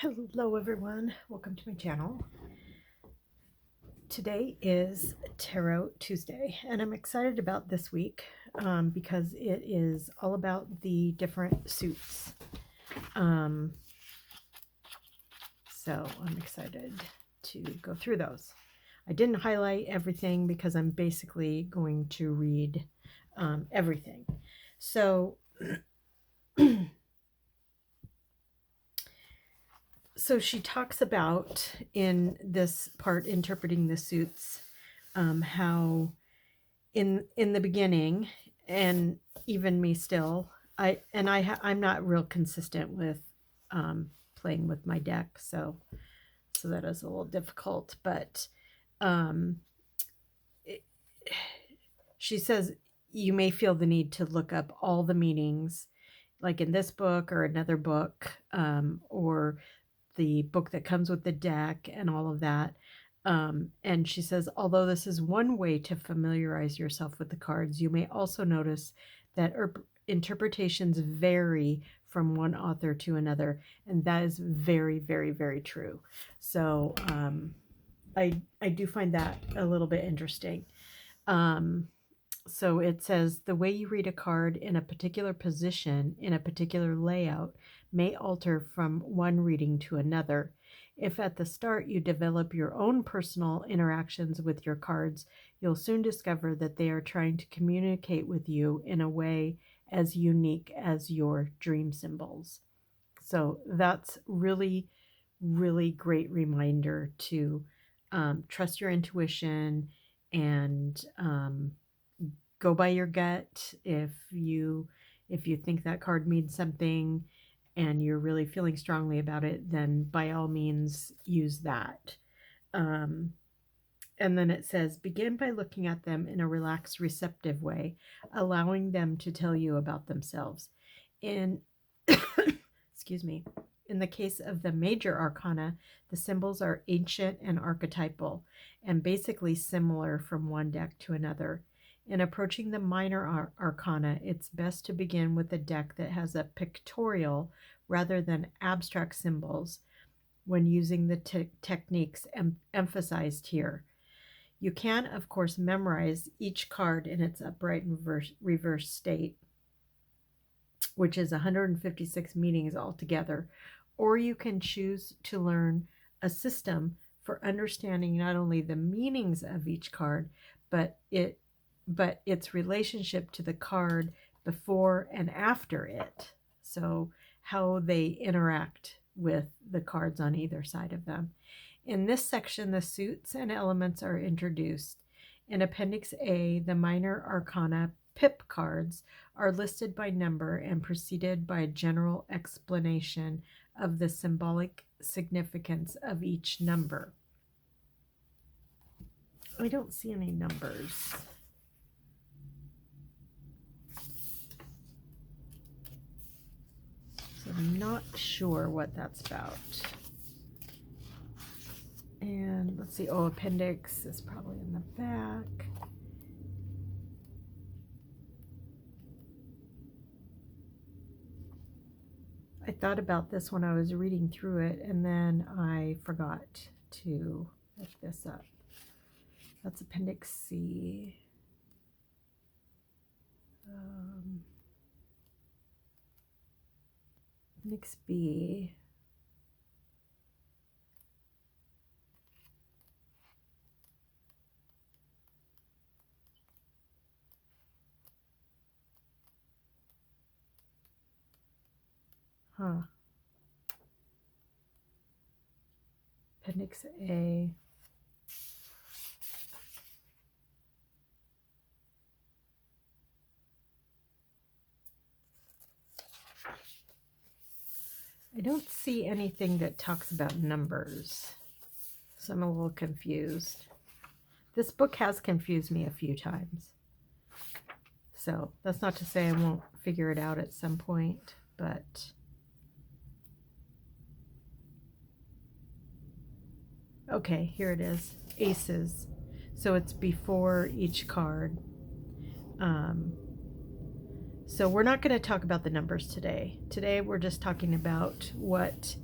Hello everyone, welcome to my channel. Today is Tarot Tuesday and I'm excited about this week because it is all about the different suits. So I'm excited to go through those. I didn't highlight everything because I'm basically going to read everything. So she talks about in this part, interpreting the suits, how in the beginning, and even me still, I'm not real consistent with playing with my deck, so that is a little difficult. But it, she says you may feel the need to look up all the meanings, like in this book or another book, or the book that comes with the deck and all of that. And she says, although this is one way to familiarize yourself with the cards, you may also notice that interpretations vary from one author to another. And that is very, very, very true. So I do find that a little bit interesting. So it says the way you read a card in a particular position, in a particular layout, may alter from one reading to another. If at the start you develop your own personal interactions with your cards, you'll soon discover that they are trying to communicate with you in a way as unique as your dream symbols. So that's really, really great reminder to trust your intuition and go by your gut. If you think that card means something and you're really feeling strongly about it, then by all means use that. And then it says, begin by looking at them in a relaxed, receptive way, allowing them to tell you about themselves. In excuse me. In the case of the major arcana, the symbols are ancient and archetypal, and basically similar from one deck to another. In approaching the minor arcana, it's best to begin with a deck that has a pictorial rather than abstract symbols when using the techniques emphasized here. You can, of course, memorize each card in its upright and reverse state, which is 156 meanings altogether, or you can choose to learn a system for understanding not only the meanings of each card, but its relationship to the card before and after it. So how they interact with the cards on either side of them. In this section, the suits and elements are introduced. In Appendix A, the minor arcana pip cards are listed by number and preceded by a general explanation of the symbolic significance of each number. I don't see any numbers. So I'm not sure what that's about. And let's see, appendix is probably in the back. I thought about this when I was reading through it, and then I forgot to look this up. That's Appendix C. Appendix B. Appendix A. I don't see anything that talks about numbers, so I'm a little confused. This book has confused me a few times. So that's not to say I won't figure it out at some point, but okay, here it is. Aces. So it's before each card. So we're not going to talk about the numbers today. Today we're just talking about what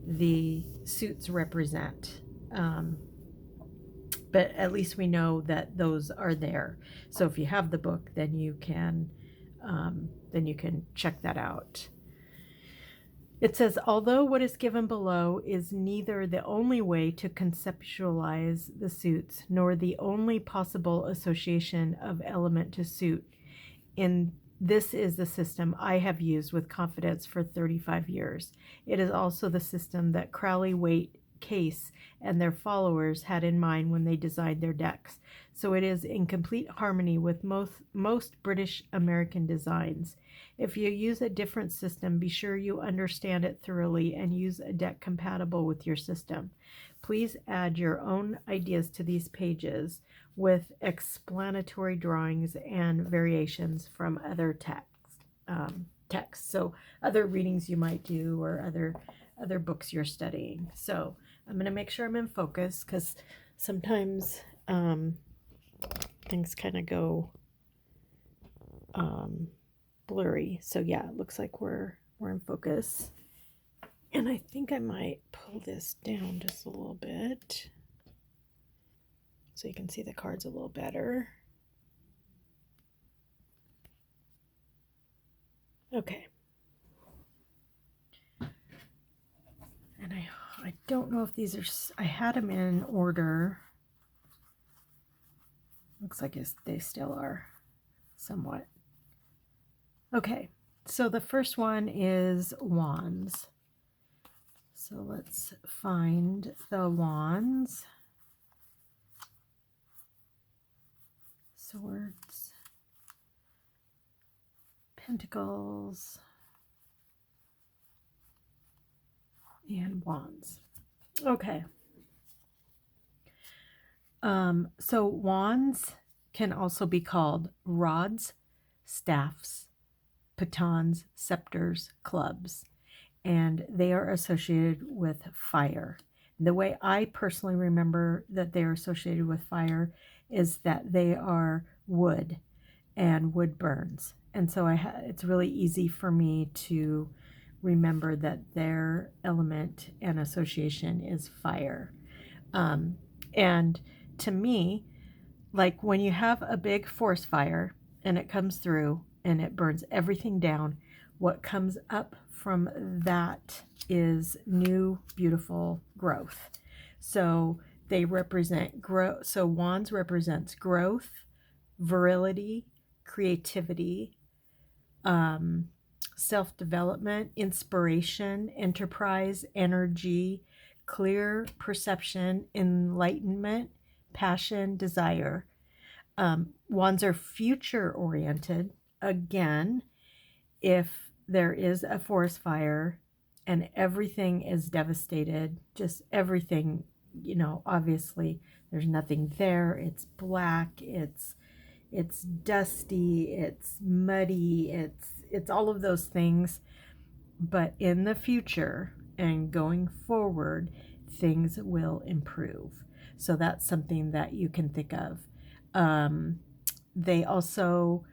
the suits represent. But at least we know that those are there. So if you have the book, then you can check that out. It says, although what is given below is neither the only way to conceptualize the suits nor the only possible association of element to suit, this is the system I have used with confidence for 35 years. It is also the system that Crowley, Waite, Case, and their followers had in mind when they designed their decks. So it is in complete harmony with most British American designs. If you use a different system, be sure you understand it thoroughly and use a deck compatible with your system. Please add your own ideas to these pages with explanatory drawings and variations from other texts. So other readings you might do or other books you're studying. So I'm going to make sure I'm in focus because sometimes things kind of go blurry. So yeah, it looks like we're in focus. And I think I might pull this down just a little bit so you can see the cards a little better. Okay. And I don't know if these are, I had them in order. Looks like they still are somewhat. Okay, so the first one is wands. So let's find the wands. Swords, pentacles, and wands. Okay. So wands can also be called rods, staffs, batons, scepters, clubs, and they are associated with fire. The way I personally remember that they are associated with fire is that they are wood, and wood burns. And so it's really easy for me to remember that their element and association is fire. And to me, like when you have a big forest fire and it comes through and it burns everything down, what comes up from that is new, beautiful growth. So they represent growth. So wands represents growth, virility, creativity, self-development, inspiration, enterprise, energy, clear perception, enlightenment, passion, desire. Wands are future oriented. Again, if there is a forest fire and everything is devastated, just everything, obviously there's nothing there. It's black, it's dusty, it's muddy, it's all of those things. But in the future and going forward, things will improve. So that's something that you can think of. They also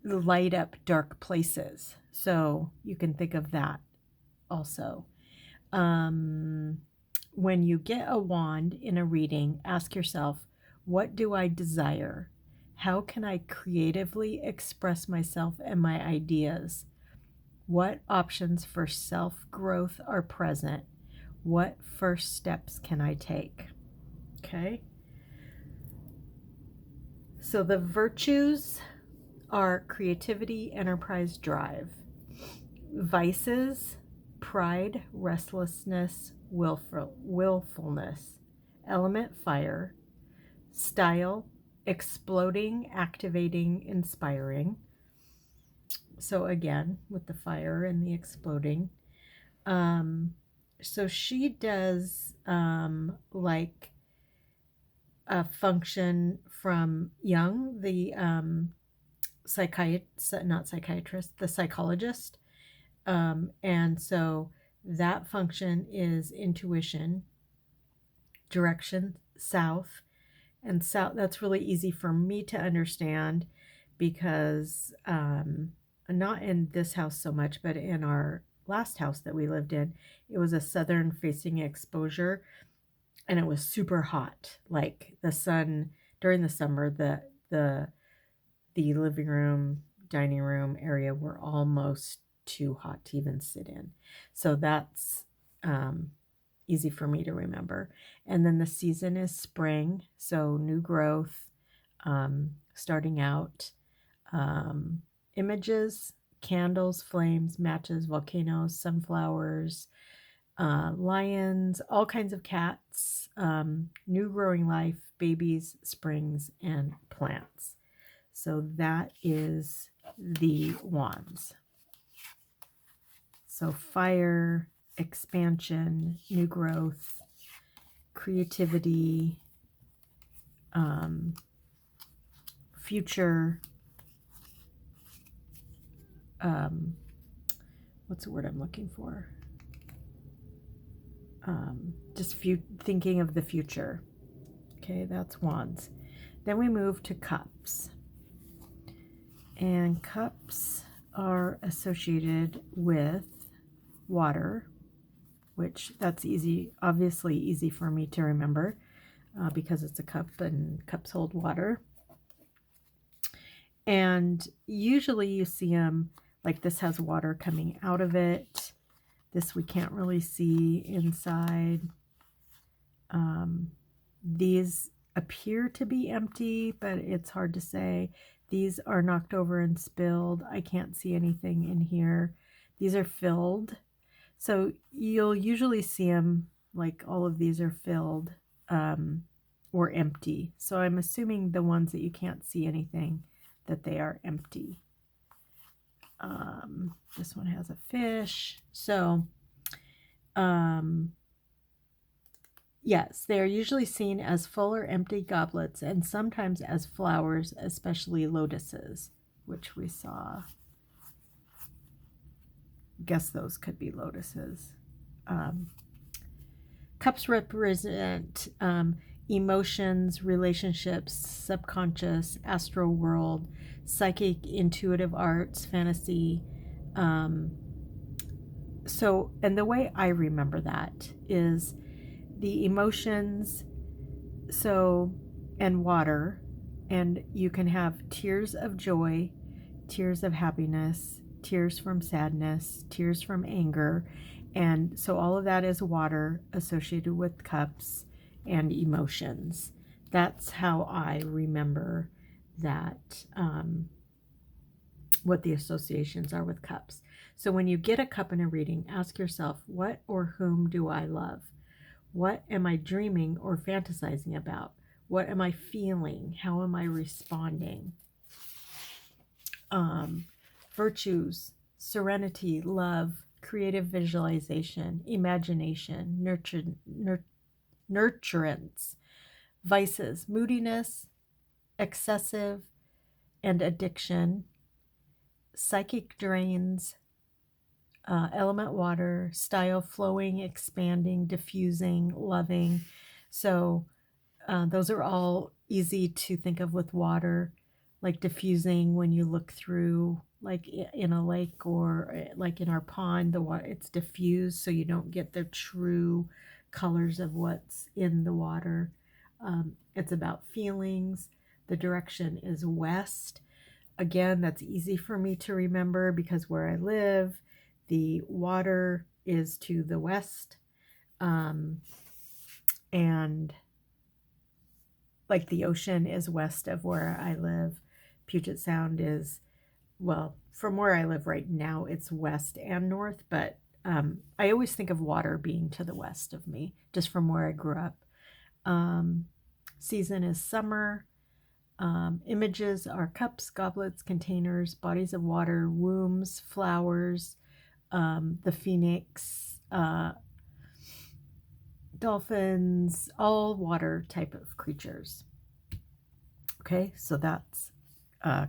light up dark places. So you can think of that also. When you get a wand in a reading, ask yourself, what do I desire? How can I creatively express myself and my ideas? What options for self-growth are present? What first steps can I take? Okay. So the virtues are creativity, enterprise, drive. Vices, pride, restlessness, willfulness. Element, fire. Style, exploding, activating, inspiring. So again, with the fire and the exploding. So she does like a function from Jung, the the psychologist. And so that function is intuition, direction, south. And south, that's really easy for me to understand because not in this house so much, but in our last house that we lived in, it was a southern facing exposure, and it was super hot. Like the sun during the summer, the living room, dining room area were almost too hot to even sit in. So that's easy for me to remember. And then the season is spring, so new growth, starting out. Images, candles, flames, matches, volcanoes, sunflowers, lions, all kinds of cats, new growing life, babies, springs, and plants. So that is the wands. So fire, expansion, new growth, creativity, future, what's the word I'm looking for? Just thinking of the future. Okay, that's wands. Then we move to cups. And cups are associated with water, which that's easy, obviously easy for me to remember because it's a cup and cups hold water. And usually you see them like this has water coming out of it. This we can't really see inside. These appear to be empty, but it's hard to say. These are knocked over and spilled. I can't see anything in here. These are filled. So you'll usually see them like all of these are filled or empty. So I'm assuming the ones that you can't see anything, that they are empty. This one has a fish. So yes, they are usually seen as full or empty goblets and sometimes as flowers, especially lotuses, which we saw. Guess those could be lotuses. Cups represent emotions, relationships, subconscious, astral world, psychic, intuitive arts, fantasy. So, and the way I remember that is the emotions, so, and water, and you can have tears of joy, tears of happiness, tears from sadness, tears from anger, and so all of that is water associated with cups and emotions. That's how I remember that, what the associations are with cups. So when you get a cup in a reading, ask yourself, what or whom do I love? What am I dreaming or fantasizing about? What am I feeling? How am I responding? Virtues, serenity, love, creative visualization, imagination, nurturance. Vices, moodiness, excessive, and addiction. Psychic drains, element water, style flowing, expanding, diffusing, loving. So those are all easy to think of with water, like diffusing when you look through, like in a lake or like in our pond, the water, it's diffused so you don't get the true colors of what's in the water. It's about feelings. The direction is west. Again, that's easy for me to remember because where I live, the water is to the west, and like the ocean is west of where I live. Puget Sound is, well, from where I live right now, it's west and north, but I always think of water being to the west of me, just from where I grew up. Season is summer. Images are cups, goblets, containers, bodies of water, wombs, flowers, the phoenix, dolphins, all water type of creatures. Okay, so that's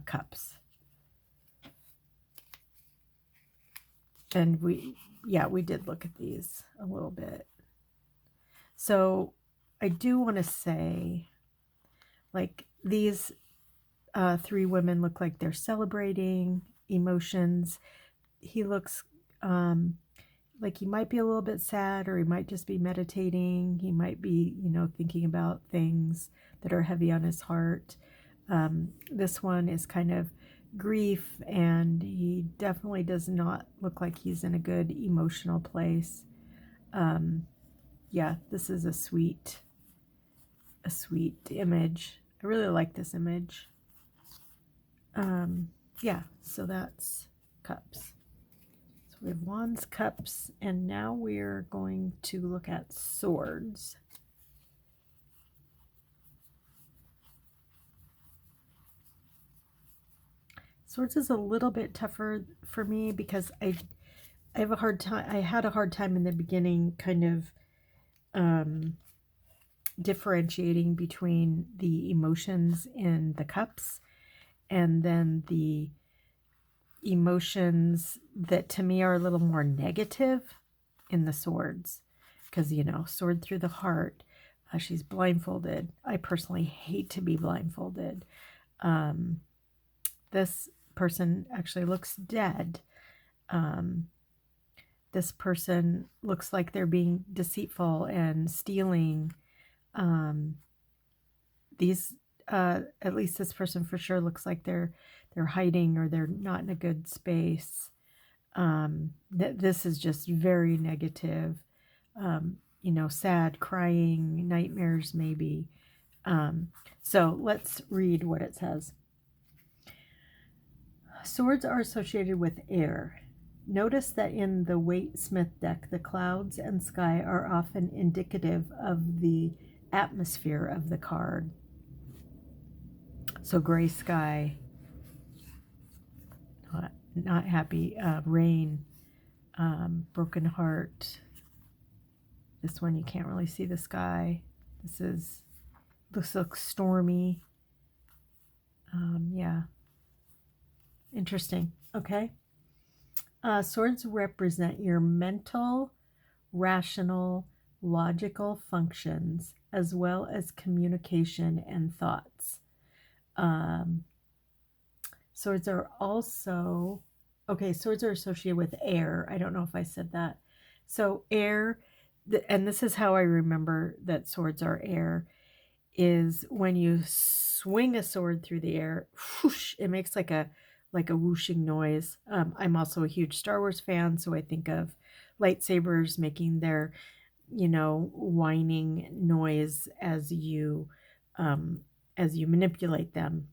cups. And we did look at these a little bit. So I do want to say, like, these three women look like they're celebrating emotions. He looks like he might be a little bit sad, or he might just be meditating. He might be, thinking about things that are heavy on his heart. This one is kind of grief, and he definitely does not look like he's in a good emotional place. Yeah, this is a sweet image. I really like this image. Yeah, so that's cups. So we have wands, cups, and now we're going to look at swords. Swords is a little bit tougher for me because I have a hard time. I had a hard time in the beginning, kind of differentiating between the emotions in the cups and then the emotions that to me are a little more negative in the swords. Because, sword through the heart, she's blindfolded. I personally hate to be blindfolded. This person actually looks dead. This person looks like they're being deceitful and stealing. At least this person for sure looks like they're hiding, or they're not in a good space. This is just very negative. Sad, crying, nightmares maybe. So let's read what it says. Swords are associated with air. Notice that in the Waite-Smith deck, the clouds and sky are often indicative of the atmosphere of the card. So gray sky, not happy, rain, broken heart. This one you can't really see the sky. This looks stormy. Yeah. Interesting. Okay. Swords represent your mental, rational, logical functions, as well as communication and thoughts. Swords are also, swords are associated with air. I don't know if I said that. So air, and this is how I remember that swords are air, is when you swing a sword through the air, whoosh, it makes like a whooshing noise. I'm also a huge Star Wars fan, so I think of lightsabers making their, whining noise as you manipulate them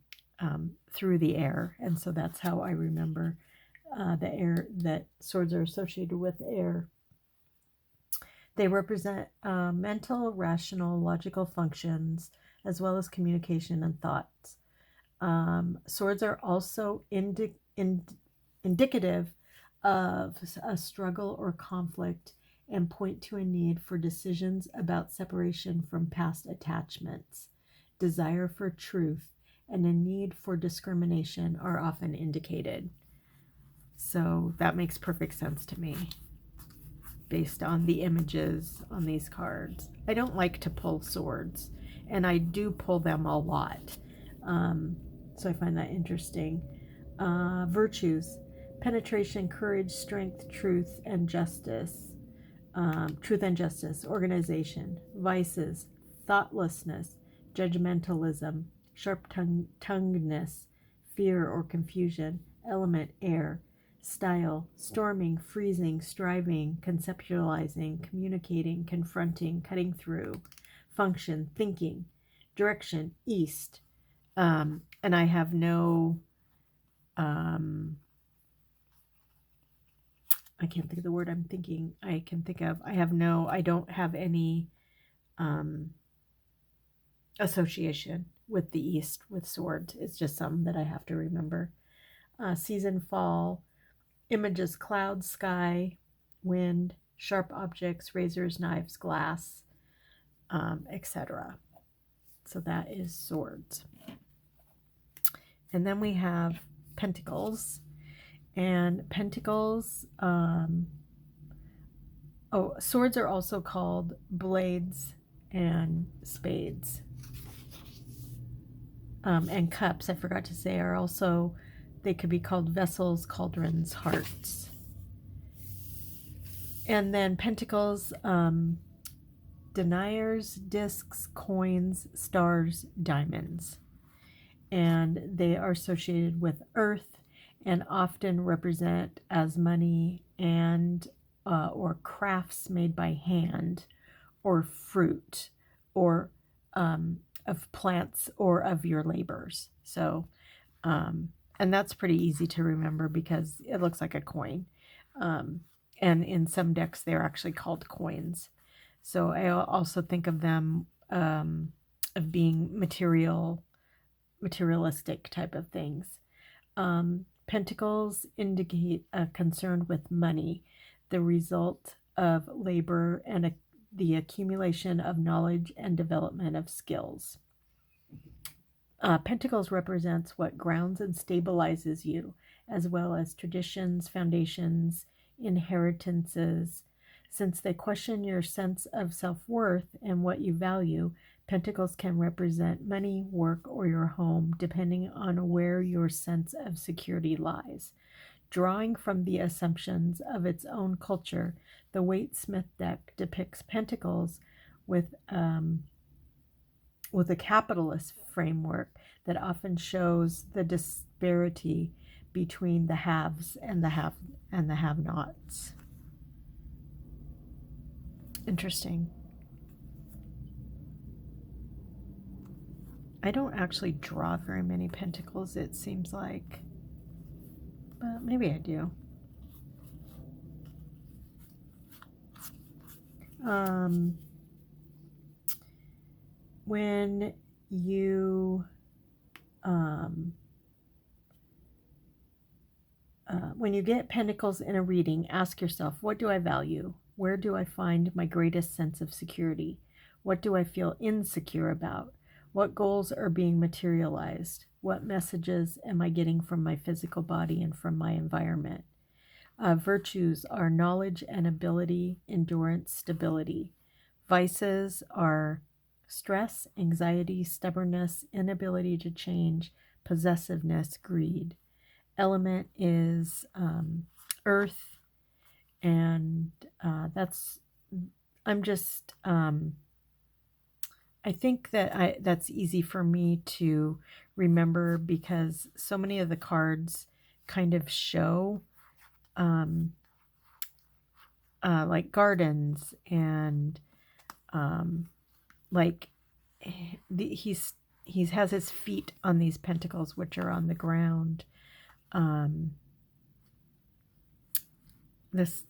through the air. And so that's how I remember the air, that swords are associated with air. They represent mental, rational, logical functions, as well as communication and thoughts. Swords are also indicative of a struggle or conflict, and point to a need for decisions about separation from past attachments. Desire for truth and a need for discrimination are often indicated. So that makes perfect sense to me based on the images on these cards. I don't like to pull swords, and I do pull them a lot. So I find that interesting. Virtues: penetration, courage, strength, truth, and justice. Organization. Vices: thoughtlessness, judgmentalism, sharp-tonguedness, fear or confusion. Element: air. Style: storming, freezing, striving, conceptualizing, communicating, confronting, cutting through. Function: thinking. Direction: east. And I have no, I can't think of the word I'm thinking. I don't have any association with the east with swords. It's just something that I have to remember. Season: fall. Images: cloud, sky, wind, sharp objects, razors, knives, glass, etc. So that is swords. And then we have pentacles. And pentacles, swords are also called blades and spades. And cups, I forgot to say, are also, they could be called vessels, cauldrons, hearts. And then pentacles, deniers, discs, coins, stars, diamonds. And they are associated with earth and often represent as money and or crafts made by hand, or fruit, or of plants, or of your labors. So and that's pretty easy to remember because it looks like a coin. Um, and in some decks, they're actually called coins. So I also think of them of being materialistic type of things. Pentacles indicate a concern with money, the result of labor and the accumulation of knowledge and development of skills. Pentacles represents what grounds and stabilizes you, as well as traditions, foundations, inheritances. Since they question your sense of self-worth and what you value, pentacles can represent money, work, or your home, depending on where your sense of security lies. Drawing from the assumptions of its own culture, the Waite-Smith deck depicts pentacles with a capitalist framework that often shows the disparity between the haves and the have-nots. Interesting. I don't actually draw very many pentacles, it seems like, but maybe I do. When you get pentacles in a reading, ask yourself, what do I value? Where do I find my greatest sense of security? What do I feel insecure about? What goals are being materialized? What messages am I getting from my physical body and from my environment? Virtues are knowledge and ability, endurance, stability. Vices are stress, anxiety, stubbornness, inability to change, possessiveness, greed. Element is earth, and I think that's easy for me to remember because so many of the cards kind of show like gardens and like he has his feet on these pentacles, which are on the ground.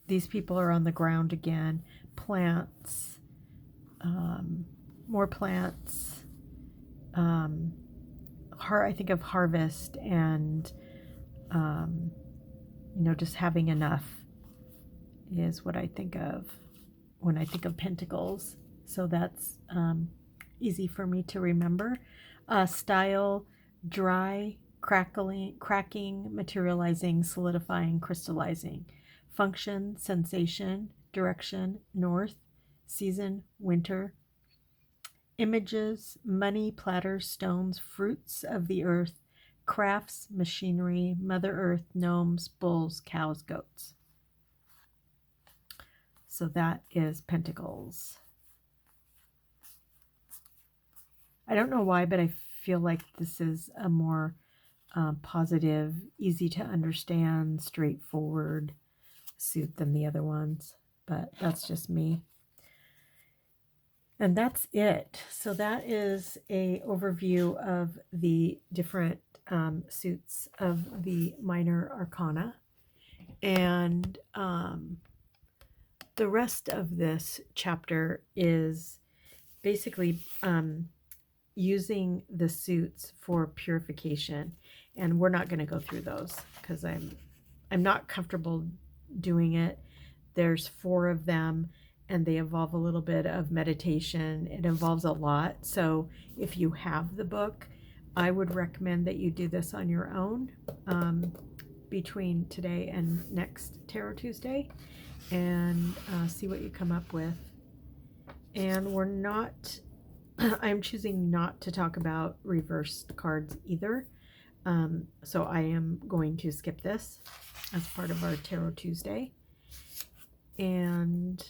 These people are on the ground again. Plants, more plants. I think of harvest and just having enough is what I think of when I think of pentacles. So that's easy for me to remember. Style, dry, cracking, materializing, solidifying, crystallizing. Function, sensation, direction, north, season, winter. Images, money, platters, stones, fruits of the earth, crafts, machinery, Mother Earth, gnomes, bulls, cows, goats. So that is pentacles. I don't know why, but I feel like this is a more positive, easy to understand, straightforward suit than the other ones, but that's just me. And that's it. So that is a overview of the different suits of the minor arcana. And the rest of this chapter is basically using the suits for purification. And we're not going to go through those because I'm not comfortable doing it. There's 4 of them, and they involve a little bit of meditation. It involves a lot. So if you have the book, I would recommend that you do this on your own between today and next Tarot Tuesday and see what you come up with. And I'm choosing not to talk about reversed cards either. So I am going to skip this as part of our Tarot Tuesday. And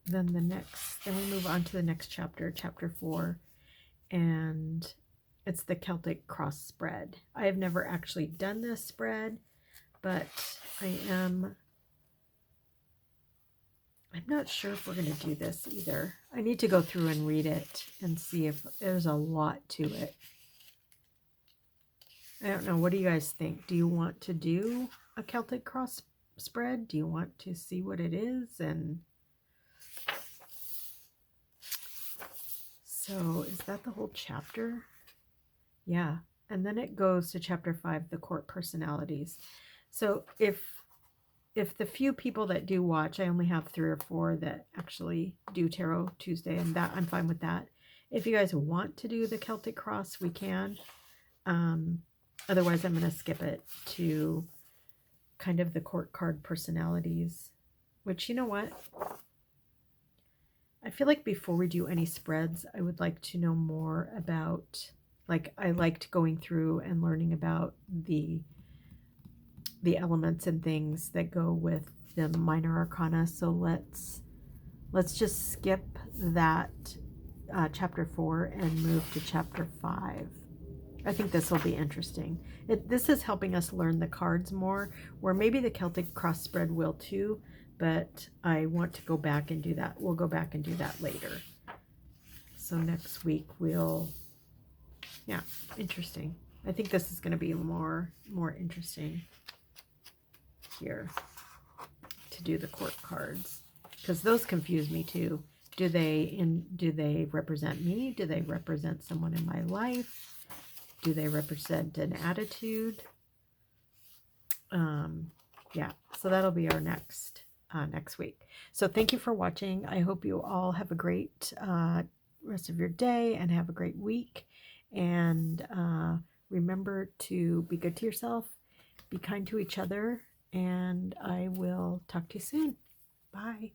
then then we move on to the next chapter, chapter 4, and it's the Celtic cross spread. I have never actually done this spread, but I'm not sure if we're going to do this either. I need to go through and read it and see if there's a lot to it. I don't know. What do you guys think? Do you want to do a Celtic cross spread? Do you want to see what it is? And so is that the whole chapter? Yeah. And then it goes to chapter 5, the court personalities. So if the few people that do watch, I only have 3 or 4 that actually do Tarot Tuesday, and that I'm fine with that. If you guys want to do the Celtic cross, we can. Otherwise, I'm going to skip it to kind of the court card personalities, which, you know what? I feel like before we do any spreads, I would like to know more about, like, I liked going through and learning about the elements and things that go with the minor arcana. So let's just skip that chapter 4 and move to chapter 5. I think this will be interesting. This is helping us learn the cards more, where maybe the Celtic cross spread will too, but I want to go back and do that. We'll go back and do that later. So next week yeah, interesting. I think this is going to be more interesting here to do the court cards, because those confuse me too. Do they represent me? Do they represent someone in my life? Do they represent an attitude? Yeah, so that'll be our next week. So thank you for watching. I hope you all have a great rest of your day and have a great week. And remember to be good to yourself, be kind to each other, and I will talk to you soon. Bye.